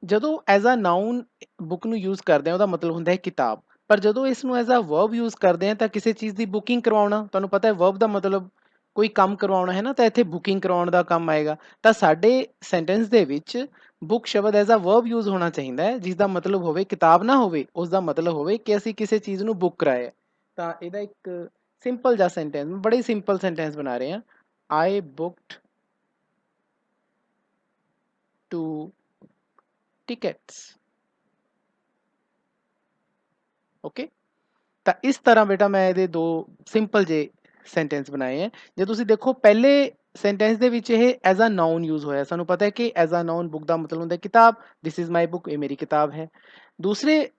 ਜਦੋਂ ਐਜ਼ ਅ ਨਾਊਨ ਬੁੱਕ ਨੂੰ ਯੂਜ਼ ਕਰਦੇ ਹਾਂ ਉਹਦਾ ਮਤਲਬ ਹੁੰਦਾ ਹੈ ਕਿਤਾਬ, ਪਰ ਜਦੋਂ ਇਸ ਨੂੰ ਐਜ਼ ਅ ਵਰਬ ਯੂਜ਼ ਕਰਦੇ ਹਾਂ ਤਾਂ ਕਿਸੇ ਚੀਜ਼ ਦੀ ਬੁਕਿੰਗ ਕਰਵਾਉਣਾ, ਤੁਹਾਨੂੰ ਪਤਾ ਹੈ ਵਰਬ ਦਾ ਮਤਲਬ ਕੋਈ ਕੰਮ ਕਰਵਾਉਣਾ ਹੈ ਨਾ, ਤਾਂ ਇੱਥੇ ਬੁਕਿੰਗ ਕਰਵਾਉਣ ਦਾ ਕੰਮ ਆਏਗਾ। ਤਾਂ ਸਾਡੇ ਸੈਂਟੈਂਸ ਦੇ ਵਿੱਚ ਬੁੱਕ ਸ਼ਬਦ ਐਜ਼ ਅ ਵਰਬ ਯੂਜ਼ ਹੋਣਾ ਚਾਹੀਦਾ ਹੈ, ਜਿਸ ਦਾ ਮਤਲਬ ਹੋਵੇ ਕਿਤਾਬ ਨਾ ਹੋਵੇ, ਉਸ ਦਾ ਮਤਲਬ ਹੋਵੇ ਕਿ ਅਸੀਂ ਕਿਸੇ ਚੀਜ਼ ਨੂੰ ਬੁੱਕ ਕਰਾਇਆ। ਤਾਂ ਇਹਦਾ ਇੱਕ ਸਿੰਪਲ ਜਿਹਾ ਸੈਂਟੈਂਸ, ਬੜੇ ਸਿੰਪਲ ਸੈਂਟੈਂਸ ਬਣਾ ਰਹੇ ਹਾਂ, ਆਈ ਬੁੱਕਡ 2 tickets, ਓਕੇ। ਤਾਂ ਇਸ ਤਰ੍ਹਾਂ ਬੇਟਾ ਮੈਂ ਇਹਦੇ ਦੋ ਸਿੰਪਲ ਜੇ ਸੈਂਟੈਂਸ ਬਣਾਏ ਹੈ। ਜੇ ਤੁਸੀਂ ਦੇਖੋ ਪਹਿਲੇ ਸੈਂਟੈਂਸ ਦੇ ਵਿੱਚ ਇਹ ਐਜ਼ ਅ ਨਾਊਨ ਯੂਜ਼ ਹੋਇਆ, ਸਾਨੂੰ ਪਤਾ ਹੈ ਕਿ ਐਜ਼ ਅ ਨਾਊਨ ਬੁੱਕ ਦਾ ਮਤਲਬ ਹੁੰਦਾ ਕਿਤਾਬ, ਦਿਸ ਇਜ਼ ਮਾਈ ਬੁੱਕ, ਇਹ ਮੇਰੀ ਕਿਤਾਬ ਹੈ। ਦੂਸਰੇ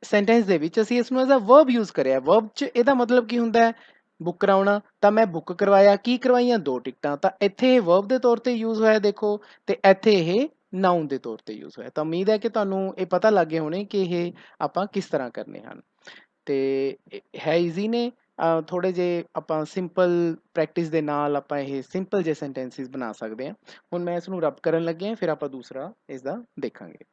ਸੈਂਟੈਂਸ ਦੇ ਵਿੱਚ ਅਸੀਂ ਇਸ ਨੂੰ ਐਜ਼ ਅ ਵਰਬ ਯੂਜ਼ ਕਰਿਆ, ਵਰਬ 'ਚ ਇਹਦਾ ਮਤਲਬ ਕੀ ਹੁੰਦਾ ਹੈ, ਬੁੱਕ ਕਰਾਉਣਾ। ਤਾਂ ਮੈਂ ਬੁੱਕ ਕਰਵਾਇਆ, ਕੀ ਕਰਵਾਈਆਂ, 2 ਟਿਕਟਾਂ। ਤਾਂ ਇੱਥੇ ਇਹ ਵਰਬ ਦੇ ਤੌਰ ਤੇ ਯੂਜ਼ ਹੋਇਆ ਦੇਖੋ, ਤੇ ਇੱਥੇ ਇਹ ਨਾਊਨ ਦੇ ਤੌਰ ਤੇ ਯੂਜ਼ ਹੋਇਆ। ਤਾਂ ਉਮੀਦ ਹੈ ਕਿ ਤੁਹਾਨੂੰ ਇਹ ਪਤਾ ਲੱਗ ਗਏ ਹੋਣੇ ਕਿ ਇਹ ਆਪਾਂ ਕਿਸ ਤਰ੍ਹਾਂ ਕਰਨੇ ਹਨ। ਤੇ ਹੈ ਈਜ਼ੀ ਨੇ, ਥੋੜੇ ਜੇ ਆਪਾਂ ਸਿੰਪਲ ਪ੍ਰੈਕਟਿਸ ਦੇ ਨਾਲ ਆਪਾਂ ਇਹ ਸਿੰਪਲ ਜੇ ਸੈਂਟੈਂਸਿਸ ਬਣਾ ਸਕਦੇ ਹਾਂ। ਹੁਣ ਮੈਂ ਇਸ ਨੂੰ ਰਬ ਕਰਨ ਲੱਗਿਆ, ਫਿਰ ਆਪਾਂ ਦੂਸਰਾ ਇਸ ਦਾ ਦੇਖਾਂਗੇ।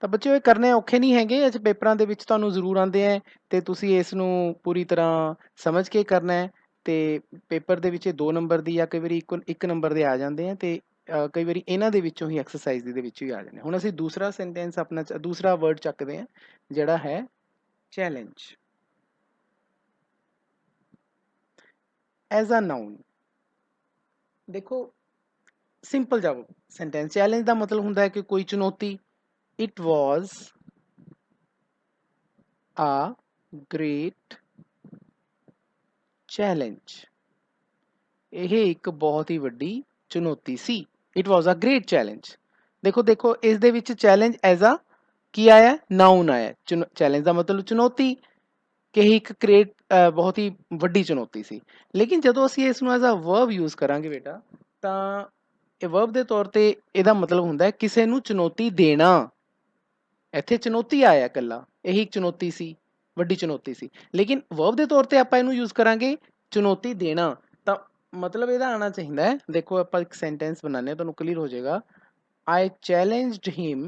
ਤਾਂ ਬੱਚਿਓ ਇਹ ਕਰਨੇ ਔਖੇ ਨਹੀਂ ਹੈਗੇ, ਅੱਜ ਪੇਪਰਾਂ ਦੇ ਵਿੱਚ ਤੁਹਾਨੂੰ ਜ਼ਰੂਰ ਆਉਂਦੇ ਹੈ ਤੇ ਤੁਸੀਂ ਇਸ ਨੂੰ ਪੂਰੀ ਤਰ੍ਹਾਂ ਸਮਝ ਕੇ ਕਰਨਾ ਹੈ। ਤੇ ਪੇਪਰ ਦੇ ਵਿੱਚ 2 ਨੰਬਰ ਦੀ ਜਾਂ ਕਈ ਵਾਰੀ 1 ਨੰਬਰ ਦੇ ਆ ਜਾਂਦੇ ਆ, ਤੇ ਕਈ ਵਾਰੀ ਇਹਨਾਂ ਦੇ ਵਿੱਚੋਂ ਹੀ ਐਕਸਰਸਾਈਜ਼ ਦੇ ਵਿੱਚੋਂ ਹੀ ਆ ਜਾਂਦੇ। ਹੁਣ ਅਸੀਂ ਦੂਸਰਾ ਸੈਂਟੈਂਸ ਆਪਣਾ ਦੂਸਰਾ ਵਰਡ ਚੱਕਦੇ ਹਾਂ, ਜਿਹੜਾ ਹੈ ਚੈਲੰਜ। ਐਜ਼ ਅ ਨਾਊਨ ਦੇਖੋ ਸਿੰਪਲ ਜਿਹਾ ਸੈਂਟੈਂਸ, ਚੈਲੰਜ ਦਾ ਮਤਲਬ ਹੁੰਦਾ ਹੈ ਕਿ ਕੋਈ ਚੁਣੌਤੀ। It was a great challenge, ਇਹ ਇੱਕ ਬਹੁਤ ਹੀ ਵੱਡੀ ਚੁਣੌਤੀ ਸੀ। It was a great challenge. ਦੇਖੋ ਇਸ ਦੇ ਵਿੱਚ ਚੈਲੰਜ ਐਜ਼ ਅ ਕੀ ਆਇਆ, ਨਾਊਨ ਆਇਆ। ਚੈਲੰਜ ਦਾ ਮਤਲਬ ਚੁਣੌਤੀ, ਕਿ ਇਹ ਇੱਕ ਬਹੁਤ ਹੀ ਵੱਡੀ ਚੁਣੌਤੀ ਸੀ। ਲੇਕਿਨ ਜਦੋਂ ਅਸੀਂ ਇਸ ਨੂੰ ਐਜ਼ ਅ ਵਰਬ ਯੂਜ਼ ਕਰਾਂਗੇ ਬੇਟਾ, ਤਾਂ ਇਹ ਵਰਬ ਦੇ ਤੌਰ ਤੇ ਇਹਦਾ ਮਤਲਬ ਹੁੰਦਾ ਹੈ ਕਿਸੇ ਨੂੰ ਚੁਣੌਤੀ ਦੇਣਾ। ਇੱਥੇ ਚੁਣੌਤੀ ਆਇਆ ਇਕੱਲਾ, ਇਹੀ ਇੱਕ ਚੁਣੌਤੀ ਸੀ, ਵੱਡੀ ਚੁਣੌਤੀ ਸੀ। ਲੇਕਿਨ ਵਰਬ ਦੇ ਤੌਰ ਤੇ ਆਪਾਂ ਇਹਨੂੰ ਯੂਜ਼ ਕਰਾਂਗੇ ਚੁਣੌਤੀ ਦੇਣਾ। ਤਾਂ ਮਤਲਬ ਇਹਦਾ ਆਉਣਾ ਚਾਹੀਦਾ ਹੈ, ਦੇਖੋ ਆਪਾਂ ਇੱਕ ਸੈਂਟੈਂਸ ਬਣਾਉਂਦੇ ਹਾਂ, ਤੁਹਾਨੂੰ ਕਲੀਅਰ ਹੋ ਜਾਏਗਾ। I challenged him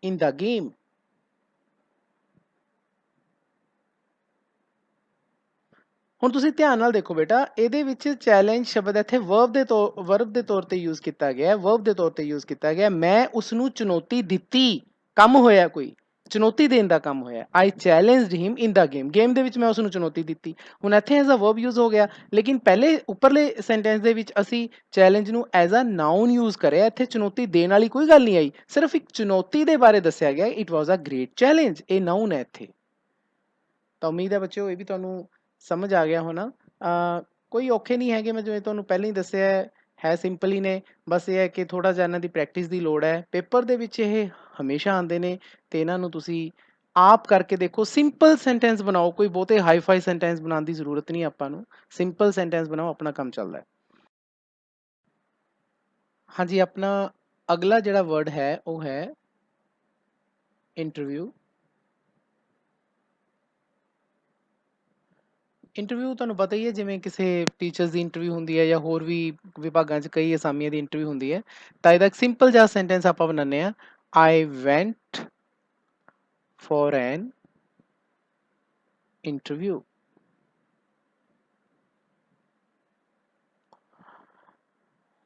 in the game. ਹੁਣ ਤੁਸੀਂ ਧਿਆਨ ਨਾਲ ਦੇਖੋ ਬੇਟਾ, ਇਹਦੇ ਵਿੱਚ ਚੈਲੰਜ ਸ਼ਬਦ ਇੱਥੇ ਵਰਬ ਦੇ ਤੌਰ ਤੇ ਯੂਜ਼ ਕੀਤਾ ਗਿਆ, ਵਰਬ ਦੇ ਤੌਰ ਤੇ ਯੂਜ਼ ਕੀਤਾ ਗਿਆ। ਮੈਂ ਉਸ ਨੂੰ ਚੁਣੌਤੀ ਦਿੱਤੀ, ਕੰਮ ਹੋਇਆ ਕੋਈ। ਚੁਣੌਤੀ ਦੇਣ ਦਾ ਕੰਮ ਹੋਇਆ। ਆਈ ਚੈਲੰਜਡ ਹਿਮ ਇਨ ਦਾ ਗੇਮ, ਗੇਮ ਦੇ ਵਿੱਚ ਮੈਂ ਉਸ ਨੂੰ ਚੁਣੌਤੀ ਦਿੱਤੀ। ਹੁਣ ਇੱਥੇ ਐਜ਼ ਅ ਵਰਬ ਯੂਜ਼ ਹੋ ਗਿਆ, ਲੇਕਿਨ ਪਹਿਲੇ ਉੱਪਰਲੇ ਸੈਂਟੈਂਸ ਦੇ ਵਿੱਚ ਅਸੀਂ ਚੈਲੰਜ ਨੂੰ ਐਜ਼ ਅ ਨਾਊਨ ਯੂਜ਼ ਕਰਿਆ। ਇੱਥੇ ਚੁਣੌਤੀ ਦੇਣ ਵਾਲੀ ਕੋਈ ਗੱਲ ਨਹੀਂ ਆਈ, ਸਿਰਫ ਇੱਕ ਚੁਣੌਤੀ ਦੇ ਬਾਰੇ ਦੱਸਿਆ ਗਿਆ। It was a great challenge, ਇਹ ਨਾਊਨ ਹੈ ਇੱਥੇ। ਤਾਂ ਉਮੀਦ ਹੈ ਬੱਚਿਓ ਇਹ ਵੀ ਤੁਹਾਨੂੰ ਸਮਝ ਆ ਗਿਆ ਹੋਣਾ। ਕੋਈ ਔਖੇ ਨਹੀਂ ਹੈਗੇ, ਮੈਂ ਜਿਵੇਂ ਤੁਹਾਨੂੰ ਪਹਿਲਾਂ ਹੀ ਦੱਸਿਆ ਹੈ ਸਿੰਪਲ ਹੀ ਨੇ। ਬਸ ਇਹ ਹੈ ਕਿ ਥੋੜ੍ਹਾ ਜਿਹਾ ਇਹਨਾਂ ਦੀ ਪ੍ਰੈਕਟਿਸ ਦੀ ਲੋੜ ਹੈ। ਪੇਪਰ ਦੇ ਵਿੱਚ ਇਹ ਹਮੇਸ਼ਾ ਆਉਂਦੇ ਨੇ ਅਤੇ ਇਹਨਾਂ ਨੂੰ ਤੁਸੀਂ ਆਪ ਕਰਕੇ ਦੇਖੋ। ਸਿੰਪਲ ਸੈਂਟੈਂਸ ਬਣਾਓ, ਕੋਈ ਬਹੁਤੇ ਹਾਈ ਫਾਈ ਸੈਂਟੈਂਸ ਬਣਾਉਣ ਦੀ ਜ਼ਰੂਰਤ ਨਹੀਂ ਆਪਾਂ ਨੂੰ। ਸਿੰਪਲ ਸੈਂਟੈਂਸ ਬਣਾਓ, ਆਪਣਾ ਕੰਮ ਚੱਲਦਾ ਹੈ। ਹਾਂਜੀ, ਆਪਣਾ ਅਗਲਾ ਜਿਹੜਾ ਵਰਡ ਹੈ ਉਹ ਹੈ ਇੰਟਰਵਿਊ। ਇੰਟਰਵਿਊ ਤੁਹਾਨੂੰ ਪਤਾ ਹੀ ਹੈ, ਜਿਵੇਂ ਕਿਸੇ ਟੀਚਰਸ ਦੀ ਇੰਟਰਵਿਊ ਹੁੰਦੀ ਹੈ ਜਾਂ ਹੋਰ ਵੀ ਵਿਭਾਗਾਂ 'ਚ ਕਈ ਅਸਾਮੀਆਂ ਦੀ ਇੰਟਰਵਿਊ ਹੁੰਦੀ ਹੈ। ਤਾਂ ਇਹਦਾ ਇੱਕ ਸਿੰਪਲ ਜਿਹਾ ਸੈਂਟੈਂਸ ਆਪਾਂ ਬਣਾਉਂਦੇ ਹਾਂ, ਆਈ ਵੈਂਟ ਫॉर ਐਨ ਇੰਟਰਵਿਊ।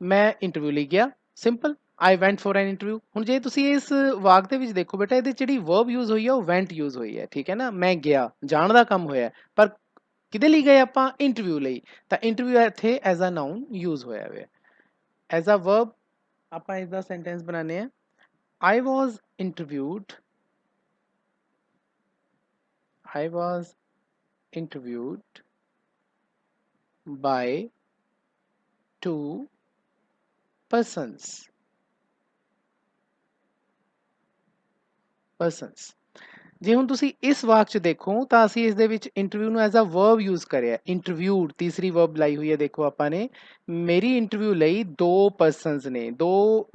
ਮੈਂ ਇੰਟਰਵਿਊ ਲਈ ਗਿਆ, simple. I ਵੈਂਟ for N interview. ਹੁਣ ਜੇ ਤੁਸੀਂ ਇਸ ਵਾਕ ਦੇ ਵਿੱਚ ਦੇਖੋ ਬੇਟਾ, ਇਹਦੇ ਜਿਹੜੀ ਵਰਬ ਯੂਜ਼ ਹੋਈ ਹੈ ਉਹ ਵੈਂਟ ਯੂਜ਼ ਹੋਈ ਹੈ, ਠੀਕ ਹੈ ਨਾ। ਮੈਂ ਗਿਆ, ਜਾਣ ਦਾ ਕੰਮ ਹੋਇਆ, ਪਰ ਕਿਹਦੇ ਲਈ ਗਏ ਆਪਾਂ? ਇੰਟਰਵਿਊ ਲਈ। ਤਾਂ ਇੰਟਰਵਿਊ ਇੱਥੇ ਐਜ਼ ਅ ਨਾਊਨ ਯੂਜ਼ ਹੋਇਆ ਹੋਇਆ। ਐਜ਼ ਅ ਵਰਬ ਆਪਾਂ ਇਸਦਾ ਸੈਂਟੈਂਸ ਬਣਾਉਂਦੇ ਹਾਂ, I was interviewed. I was interviewed by two persons. ਜੇ ਹੁਣ ਤੁਸੀਂ ਇਸ ਵਾਕ 'ਚ ਦੇਖੋ ਤਾਂ ਅਸੀਂ ਇਸ ਦੇ ਵਿੱਚ ਇੰਟਰਵਿਊ ਨੂੰ ਐਜ਼ ਅ ਵਰਬ ਯੂਜ਼ ਕਰਿਆ। ਇੰਟਰਵਿਊਡ ਤੀਸਰੀ ਵਰਬ ਲਾਈ ਹੋਈ ਹੈ, ਦੇਖੋ ਆਪਾਂ ਨੇ। ਮੇਰੀ ਇੰਟਰਵਿਊ ਲਈ ਦੋ ਪਰਸਨਸ ਨੇ, ਦੋ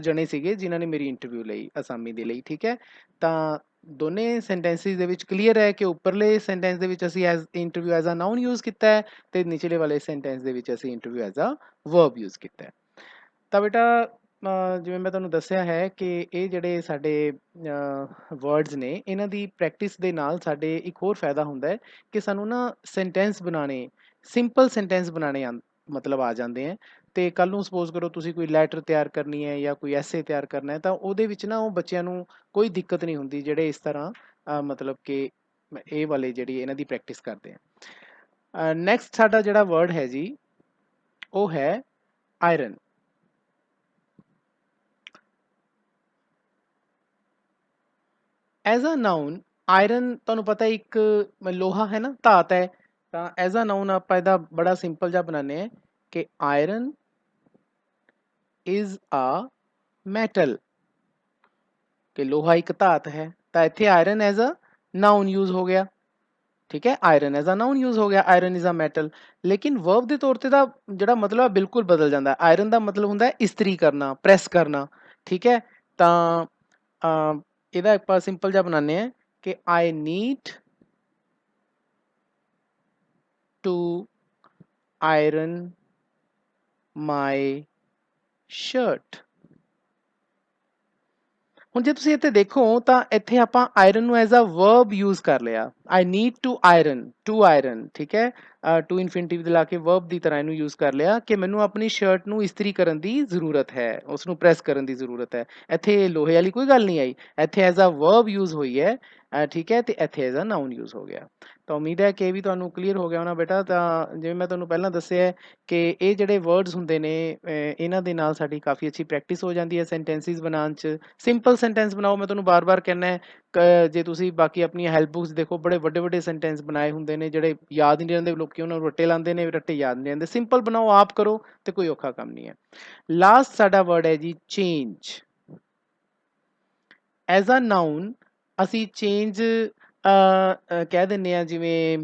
ਜਣੇ ਸੀਗੇ ਜਿਨ੍ਹਾਂ ਨੇ ਮੇਰੀ ਇੰਟਰਵਿਊ ਲਈ ਅਸਾਮੀ ਦੇ ਲਈ, ਠੀਕ ਹੈ। ਤਾਂ ਦੋਨੇ ਸੈਂਟੈਂਸਿਸ ਦੇ ਵਿੱਚ ਕਲੀਅਰ ਹੈ ਕਿ ਉੱਪਰਲੇ ਸੈਂਟੈਂਸ ਦੇ ਵਿੱਚ ਅਸੀਂ as interview as a noun use ਕੀਤਾ ਹੈ, ਤੇ ਨਿਚਲੇ ਵਾਲੇ ਸੈਂਟੈਂਸ ਦੇ ਵਿੱਚ ਅਸੀਂ interview as a verb use ਕੀਤਾ ਹੈ। ਤਾਂ ਬੇਟਾ ਜਿਵੇਂ ਮੈਂ ਤੁਹਾਨੂੰ ਦੱਸਿਆ ਹੈ ਕਿ ਇਹ ਜਿਹੜੇ ਸਾਡੇ ਵਰਡਸ ਨੇ, ਇਹਨਾਂ ਦੀ ਪ੍ਰੈਕਟਿਸ ਦੇ ਨਾਲ ਸਾਡੇ ਇੱਕ ਹੋਰ ਫਾਇਦਾ ਹੁੰਦਾ ਹੈ ਕਿ ਸਾਨੂੰ ਨਾ ਸੈਂਟੈਂਸ ਬਣਾਉਣੇ, ਸਿੰਪਲ ਸੈਂਟੈਂਸ ਬਣਾਉਣੇ ਮਤਲਬ ਆ ਜਾਂਦੇ ਹੈ। ਅਤੇ ਕੱਲ੍ਹ ਨੂੰ ਸਪੋਜ਼ ਕਰੋ ਤੁਸੀਂ ਕੋਈ ਲੈਟਰ ਤਿਆਰ ਕਰਨੀ ਹੈ ਜਾਂ ਕੋਈ ਐਸੇ ਤਿਆਰ ਕਰਨਾ ਹੈ, ਤਾਂ ਉਹਦੇ ਵਿੱਚ ਨਾ ਉਹ ਬੱਚਿਆਂ ਨੂੰ ਕੋਈ ਦਿੱਕਤ ਨਹੀਂ ਹੁੰਦੀ ਜਿਹੜੇ ਇਸ ਤਰ੍ਹਾਂ ਮਤਲਬ ਕਿ ਇਹ ਵਾਲੇ ਜਿਹੜੀ ਇਹਨਾਂ ਦੀ ਪ੍ਰੈਕਟਿਸ ਕਰਦੇ ਆ। ਨੈਕਸਟ ਸਾਡਾ ਜਿਹੜਾ ਵਰਡ ਹੈ ਜੀ ਉਹ ਹੈ iron. As a noun iron ਤੁਹਾਨੂੰ ਪਤਾ ਇੱਕ ਲੋਹਾ ਹੈ ਨਾ, ਧਾਤ ਹੈ। ਤਾਂ ਐਜ਼ ਅ ਨਾਊਨ ਆਪਾਂ ਇਹਦਾ ਬੜਾ ਸਿੰਪਲ ਜਿਹਾ ਬਣਾਉਂਦੇ ਹਾਂ ਕਿ ਆਇਰਨ ਇਜ਼ ਅ ਮੈਟਲ, ਕਿ ਲੋਹਾ ਇੱਕ ਧਾਤ ਹੈ। ਤਾਂ ਇੱਥੇ iron as a noun use ਹੋ ਗਿਆ, ਠੀਕ ਹੈ। Iron as a noun use ਹੋ ਗਿਆ, ਆਇਰਨ ਇਜ਼ ਅ ਮੈਟਲ। ਲੇਕਿਨ ਵਰਬ ਦੇ ਤੌਰ ਤੇ ਦਾ ਜਿਹੜਾ ਮਤਲਬ ਹੈ ਬਿਲਕੁਲ ਬਦਲ ਜਾਂਦਾ। ਆਇਰਨ ਦਾ ਮਤਲਬ ਹੁੰਦਾ ਹੈ ਇਸਤਰੀ ਕਰਨਾ, ਪ੍ਰੈਸ ਕਰਨਾ, ਠੀਕ ਹੈ। ਤਾਂ ਇਹਦਾ ਆਪਾਂ ਸਿੰਪਲ ਜਿਹਾ ਬਣਾਉਂਦੇ ਹਾਂ ਕਿ I need to iron my shirt. ਹੁਣ ਜੇ ਤੁਸੀਂ ਇੱਥੇ ਦੇਖੋ ਤਾਂ ਇੱਥੇ ਆਪਾਂ ਆਇਰਨ ਨੂੰ ਐਜ਼ ਅ ਵਰਬ ਯੂਜ਼ ਕਰ ਲਿਆ। I need to iron, to iron, ਠੀਕ ਹੈ। ਟੂ ਇਨਫਿਨਿਟਿਵ ਲਾ ਕੇ ਵਰਬ ਦੀ ਤਰ੍ਹਾਂ ਇਹਨੂੰ ਯੂਜ਼ ਕਰ ਲਿਆ ਕਿ ਮੈਨੂੰ ਆਪਣੀ ਸ਼ਰਟ ਨੂੰ ਇਸਤਰੀ ਕਰਨ ਦੀ ਜ਼ਰੂਰਤ ਹੈ, ਉਸ ਨੂੰ ਪ੍ਰੈਸ ਕਰਨ ਦੀ ਜ਼ਰੂਰਤ ਹੈ। ਇੱਥੇ ਲੋਹੇ ਵਾਲੀ ਕੋਈ ਗੱਲ ਨਹੀਂ ਆਈ, ਇੱਥੇ ਐਜ਼ ਅ ਵਰਬ ਯੂਜ਼ ਹੋਈ ਹੈ, ਠੀਕ ਹੈ। ਅਤੇ ਇੱਥੇ ਐਜ਼ ਅ ਨਾਊਨ ਯੂਜ਼ ਹੋ ਗਿਆ। ਤਾਂ ਉਮੀਦ ਹੈ ਕਿ ਇਹ ਵੀ ਤੁਹਾਨੂੰ ਕਲੀਅਰ ਹੋ ਗਿਆ ਹੋਣਾ ਬੇਟਾ। ਤਾਂ ਜਿਵੇਂ ਮੈਂ ਤੁਹਾਨੂੰ ਪਹਿਲਾਂ ਦੱਸਿਆ ਕਿ ਇਹ ਜਿਹੜੇ ਵਰਡਸ ਹੁੰਦੇ ਨੇ ਇਹਨਾਂ ਦੇ ਨਾਲ ਸਾਡੀ ਕਾਫੀ ਅੱਛੀ ਪ੍ਰੈਕਟਿਸ ਹੋ ਜਾਂਦੀ ਹੈ ਸੈਂਟੈਂਸਿਸ ਬਣਾਉਣ 'ਚ। ਸਿੰਪਲ ਸੈਂਟੈਂਸ ਬਣਾਓ, ਮੈਂ ਤੁਹਾਨੂੰ ਬਾਰ-ਬਾਰ ਕਹਿਣਾ ਹੈ। ਜੇ ਤੁਸੀਂ ਬਾਕੀ ਆਪਣੀਆਂ ਹੈਲਪ ਬੁੱਕਸ ਦੇਖੋ, ਬੜੇ ਵੱਡੇ-ਵੱਡੇ ਸੈਂਟੈਂਸ ਬਣਾਏ ਹੁੰਦੇ ਨੇ ਜਿਹੜੇ ਯਾਦ ਹੀ ਨਹੀਂ ਰਹਿੰਦੇ। ਲੋਕੀ ਉਹਨਾਂ ਨੂੰ ਰੱਟੇ ਲਾਉਂਦੇ ਨੇ, ਰੱਟੇ ਯਾਦ ਨਹੀਂ ਰਹਿੰਦੇ। ਸਿੰਪਲ ਬਣਾਓ, ਆਪ ਕਰੋ, ਤੇ ਕੋਈ ਔਖਾ ਕੰਮ ਨਹੀਂ ਹੈ। ਲਾਸਟ ਸਾਡਾ ਵਰਡ ਹੈ ਜੀ ਚੇਂਜ। ਐਜ਼ ਅ ਨਾਊਨ ਅਸੀਂ ਚੇਂਜ ਕਹਿ ਦਿੰਦੇ ਹਾਂ, ਜਿਵੇਂ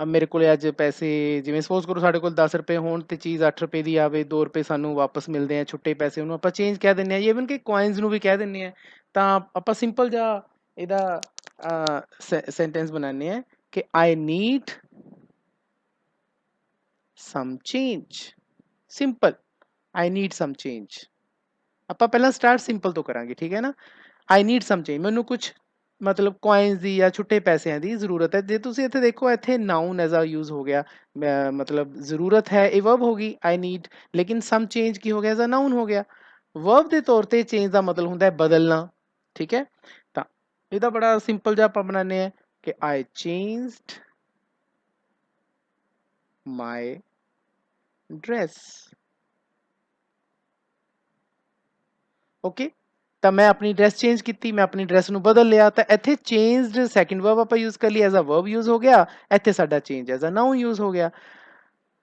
ਮੇਰੇ ਕੋਲ ਅੱਜ ਪੈਸੇ, ਜਿਵੇਂ ਸਪੋਜ਼ ਕਰੋ ਸਾਡੇ ਕੋਲ 10 ਰੁਪਏ ਹੋਣ ਤੇ ਚੀਜ਼ 8 ਰੁਪਏ ਦੀ ਆਵੇ, 2 ਰੁਪਏ ਸਾਨੂੰ ਵਾਪਸ ਮਿਲਦੇ ਆ ਛੁੱਟੇ ਪੈਸੇ, ਉਹਨੂੰ ਆਪਾਂ ਚੇਂਜ ਕਹਿ ਦਿੰਦੇ ਹਾਂ। ਈਵਨ ਕਿ ਕੋਇਨਸ ਨੂੰ ਵੀ ਕਹਿ ਦਿੰਦੇ ਹਾਂ। ਤਾਂ ਆਪਾਂ ਸਿੰਪਲ ਜਿਹਾ ਇਹਦਾ ਸੈਂਟੈਂਸ ਬਣਾਉਂਦੇ ਹਾਂ ਕਿ I need some change. Simple, I need some change. ਆਪਾਂ ਪਹਿਲਾਂ ਸਟਾਰਟ ਸਿੰਪਲ ਤੋਂ ਕਰਾਂਗੇ, ਠੀਕ ਹੈ ਨਾ। ਆਈ ਨੀਡ ਸਮ ਚੇਂਜ, ਮੈਨੂੰ ਕੁਛ ਮਤਲਬ ਕੋਇਨਸ ਦੀ ਜਾਂ ਛੁੱਟੇ ਪੈਸਿਆਂ ਦੀ ਜ਼ਰੂਰਤ ਹੈ। ਜੇ ਤੁਸੀਂ ਇੱਥੇ ਦੇਖੋ, ਇੱਥੇ ਨਾਊਨ ਐਜ਼ ਅ ਯੂਜ਼ ਹੋ ਗਿਆ। ਮਤਲਬ ਜ਼ਰੂਰਤ ਹੈ ਇਹ ਵਰਬ ਹੋ ਗਈ ਆਈ ਨੀਡ, ਲੇਕਿਨ ਸਮ ਚੇਂਜ ਕੀ ਹੋ ਗਿਆ? ਐਜ਼ ਅ ਨਾਊਨ ਹੋ ਗਿਆ। ਵਰਬ ਦੇ ਤੌਰ ਤੇ ਚੇਂਜ ਦਾ ਮਤਲਬ ਹੁੰਦਾ ਹੈ ਬਦਲਣਾ, ਠੀਕ ਹੈ। ਤਾਂ ਇਹਦਾ ਬੜਾ ਸਿੰਪਲ ਜਿਹਾ ਆਪਾਂ ਬਣਾਉਂਦੇ ਹਾਂ ਕਿ I changed my dress। Okay, ਤਾਂ ਮੈਂ ਆਪਣੀ ਡਰੈਸ ਚੇਂਜ ਕੀਤੀ, ਮੈਂ ਆਪਣੀ ਡਰੈਸ ਨੂੰ ਬਦਲ ਲਿਆ, ਤਾਂ ਇੱਥੇ ਚੇਂਜਡ ਸੈਕਿੰਡ ਵਰਬ ਆਪਾਂ ਯੂਜ਼ ਕਰ ਲਈ, ਐਜ਼ ਅ ਵਰਬ ਯੂਜ਼ ਹੋ ਗਿਆ। ਇੱਥੇ ਸਾਡਾ change as a noun use ਹੋ ਗਿਆ।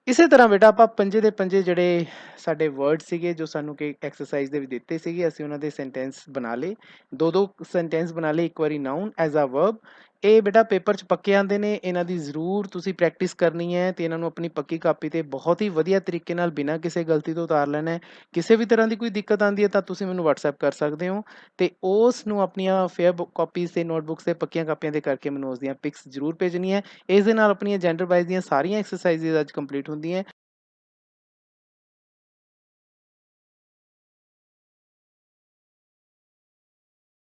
ਇਸੇ ਤਰ੍ਹਾਂ ਬੇਟਾ ਆਪਾਂ ਪੰਜੇ ਦੇ ਪੰਜੇ ਜਿਹੜੇ ਸਾਡੇ ਵਰਡ ਸੀਗੇ ਜੋ ਸਾਨੂੰ ਕਿ ਐਕਸਰਸਾਈਜ਼ ਦੇ ਵਿੱਚ ਦਿੱਤੇ ਸੀਗੇ, ਅਸੀਂ ਉਹਨਾਂ ਦੇ ਸੈਂਟੈਂਸ ਬਣਾ ਲਏ। ਦੋ ਸੈਂਟੈਂਸ ਬਣਾ ਲਏ, ਇੱਕ ਵਾਰੀ ਨਾਊਨ ਐਜ਼ ਅ ਵਰਬ। ਇਹ ਬੇਟਾ ਪੇਪਰ 'ਚ ਪੱਕੇ ਆਉਂਦੇ ਨੇ, ਇਹਨਾਂ ਦੀ ਜ਼ਰੂਰ ਤੁਸੀਂ ਪ੍ਰੈਕਟਿਸ ਕਰਨੀ ਹੈ ਅਤੇ ਇਹਨਾਂ ਨੂੰ ਆਪਣੀ ਪੱਕੀ ਕਾਪੀ 'ਤੇ ਬਹੁਤ ਹੀ ਵਧੀਆ ਤਰੀਕੇ ਨਾਲ ਬਿਨਾਂ ਕਿਸੇ ਗਲਤੀ ਤੋਂ ਉਤਾਰ ਲੈਣਾ ਹੈ। ਕਿਸੇ ਵੀ ਤਰ੍ਹਾਂ ਦੀ ਕੋਈ ਦਿੱਕਤ ਆਉਂਦੀ ਹੈ ਤਾਂ ਤੁਸੀਂ ਮੈਨੂੰ ਵਟਸਐਪ ਕਰ ਸਕਦੇ ਹੋ, ਅਤੇ ਉਸ ਨੂੰ ਆਪਣੀਆਂ ਫੇਅਰ ਕਾਪੀਜ਼ ਅਤੇ ਨੋਟਬੁੱਕਸ 'ਤੇ ਪੱਕੀਆਂ ਕਾਪੀਆਂ 'ਤੇ ਕਰਕੇ ਮੈਨੂੰ ਉਸ ਦੀਆਂ ਪਿਕਸ ਜ਼ਰੂਰ ਭੇਜਣੀਆਂ ਹੈ। ਇਸ ਦੇ ਨਾਲ ਆਪਣੀਆਂ ਜੈਂਡਰ ਵਾਈਜ਼ ਦੀਆਂ ਸਾਰੀਆਂ ਐਕਸਰਸਾਈਜ਼ ਅੱਜ ਕੰਪਲੀਟ ਹੁੰਦੀਆਂ।